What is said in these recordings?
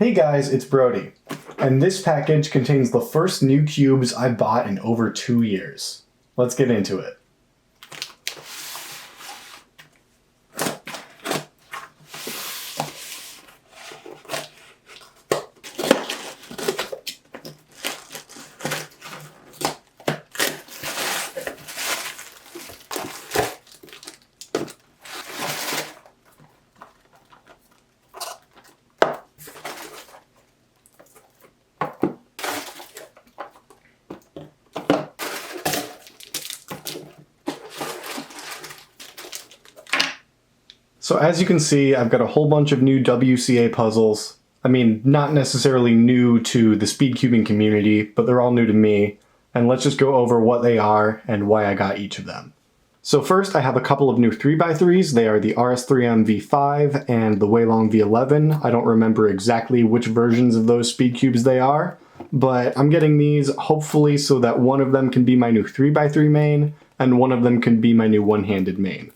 Hey guys, it's Brody, and this package contains the first new cubes I bought in over 2 years. Let's get into it. So as you can see, I've got a whole bunch of new WCA puzzles. I mean, not necessarily new to the speed cubing community, but they're all new to me. And let's just go over what they are and why I got each of them. So first, I have a couple of new 3x3s. They are the RS3M V5 and the Weilong V11. I don't remember exactly which versions of those speed cubes they are, but I'm getting these hopefully so that one of them can be my new 3x3 main and one of them can be my new one-handed main.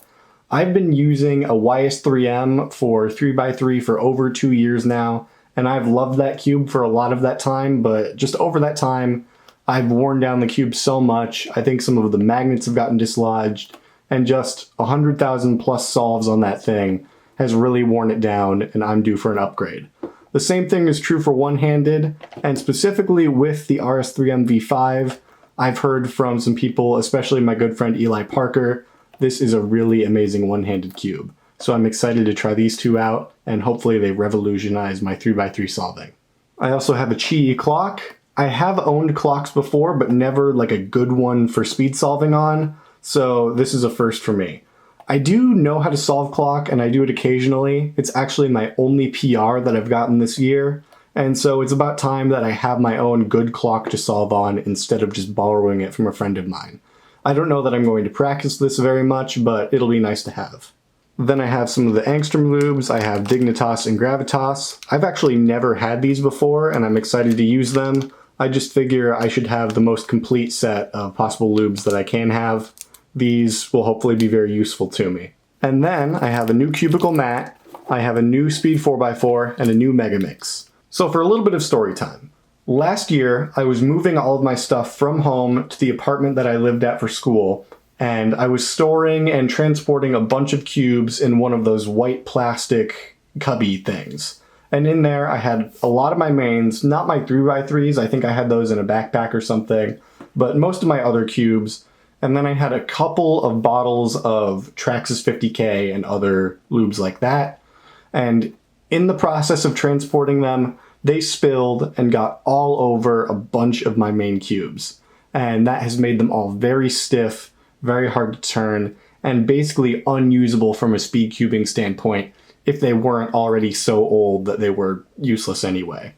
I've been using a YS3M for 3x3 for over 2 years now, and I've loved that cube for a lot of that time, but just over that time, I've worn down the cube so much. I think some of the magnets have gotten dislodged, and just 100,000 plus solves on that thing has really worn it down, and I'm due for an upgrade. The same thing is true for one-handed, and specifically with the RS3M V5, I've heard from some people, especially my good friend Eli Parker, this is a really amazing one-handed cube. So I'm excited to try these two out, and hopefully they revolutionize my 3x3 solving. I also have a Qi clock. I have owned clocks before, but never like a good one for speed solving on, so this is a first for me. I do know how to solve clock, and I do it occasionally. It's actually my only PR that I've gotten this year, and so it's about time that I have my own good clock to solve on instead of just borrowing it from a friend of mine. I don't know that I'm going to practice this very much, but it'll be nice to have. Then I have some of the angstrom lubes. I have Dignitas and Gravitas. I've actually never had these before, and I'm excited to use them. I just figure I should have the most complete set of possible lubes that I can have. These will hopefully be very useful to me. And then I have a new cubicle mat, I have a new speed 4x4, and a new Megamix. So for a little bit of story time. Last year, I was moving all of my stuff from home to the apartment that I lived at for school, and I was storing and transporting a bunch of cubes in one of those white plastic cubby things. And in there, I had a lot of my mains, not my 3x3s, I think I had those in a backpack or something, but most of my other cubes. And then I had a couple of bottles of Traxxas 50K and other lubes like that. And in the process of transporting them, they spilled and got all over a bunch of my main cubes. And that has made them all very stiff, very hard to turn, and basically unusable from a speed cubing standpoint if they weren't already so old that they were useless anyway.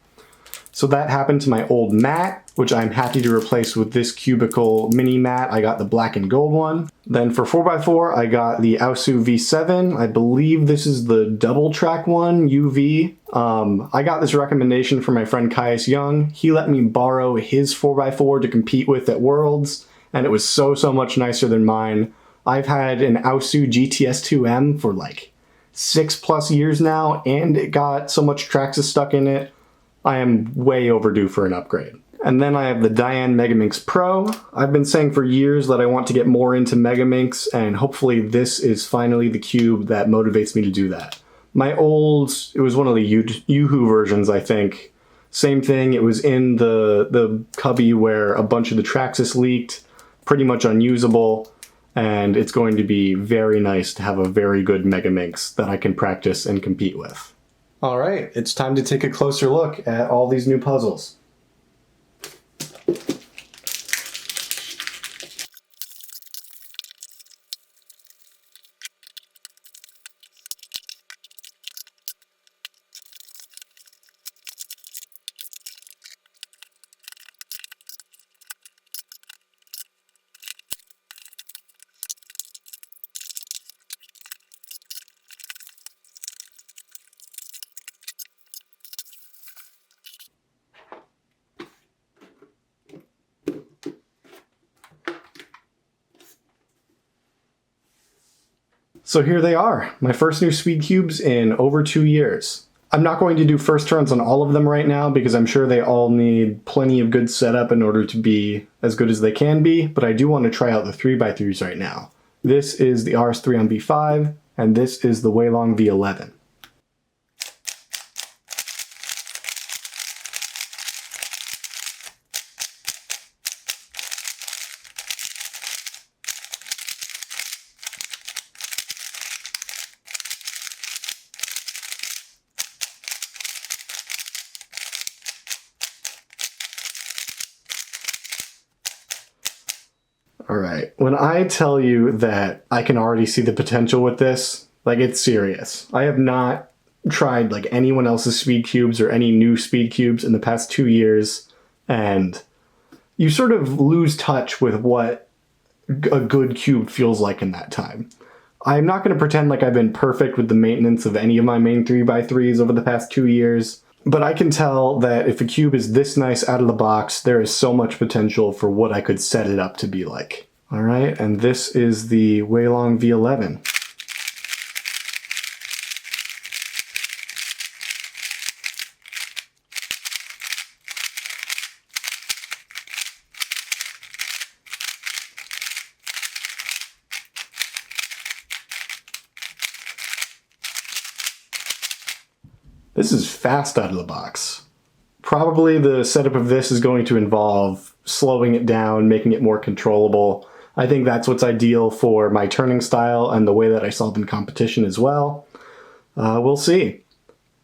So that happened to my old mat, which I'm happy to replace with this cubicle mini mat. I got the black and gold one. Then for 4x4, I got the Aosu V7. I believe this is the double track one, UV. I got this recommendation from my friend Caius Young. He let me borrow his 4x4 to compete with at Worlds, and it was so much nicer than mine. I've had an Aosu GTS2M for like 6+ years now, and it got so much Traxxas stuck in it. I am way overdue for an upgrade. And then I have the Diane Megaminx Pro. I've been saying for years that I want to get more into Megaminx, and hopefully this is finally the cube that motivates me to do that. My old, it was one of the Yoo-Hoo versions, I think. Same thing, it was in the cubby where a bunch of the Traxxas leaked, pretty much unusable, and it's going to be very nice to have a very good Megaminx that I can practice and compete with. Alright, it's time to take a closer look at all these new puzzles. So here they are, my first new speed cubes in over 2 years. I'm not going to do first turns on all of them right now because I'm sure they all need plenty of good setup in order to be as good as they can be, but I do want to try out the 3x3s right now. This is the RS3 on V5, and this is the Weilong V11. Alright, when I tell you that I can already see the potential with this, like, it's serious. I have not tried like anyone else's speed cubes or any new speed cubes in the past 2 years, and you sort of lose touch with what a good cube feels like in that time. I'm not going to pretend like I've been perfect with the maintenance of any of my main 3x3s over the past 2 years, but I can tell that if a cube is this nice out of the box, there is so much potential for what I could set it up to be like. Alright, and this is the Weilong V11. This is fast out of the box. Probably the setup of this is going to involve slowing it down, making it more controllable. I think that's what's ideal for my turning style and the way that I solve in competition as well. We'll see.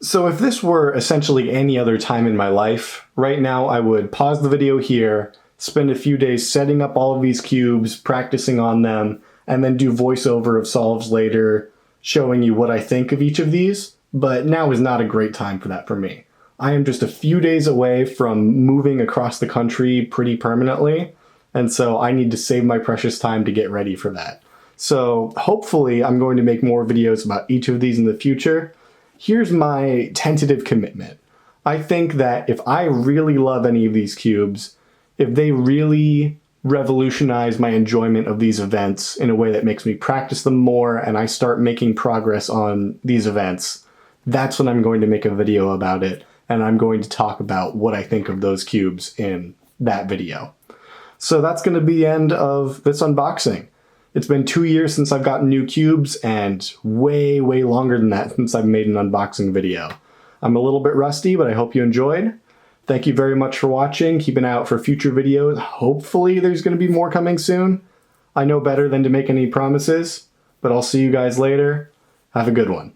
So if this were essentially any other time in my life, right now I would pause the video here, spend a few days setting up all of these cubes, practicing on them, and then do voiceover of solves later, showing you what I think of each of these. But now is not a great time for that for me. I am just a few days away from moving across the country pretty permanently, and so I need to save my precious time to get ready for that. So hopefully I'm going to make more videos about each of these in the future. Here's my tentative commitment. I think that if I really love any of these cubes, if they really revolutionize my enjoyment of these events in a way that makes me practice them more and I start making progress on these events, that's when I'm going to make a video about it, and I'm going to talk about what I think of those cubes in that video. So that's going to be the end of this unboxing. It's been 2 years since I've gotten new cubes, and way, way longer than that since I've made an unboxing video. I'm a little bit rusty, but I hope you enjoyed. Thank you very much for watching. Keep an eye out for future videos. Hopefully there's going to be more coming soon. I know better than to make any promises, but I'll see you guys later. Have a good one.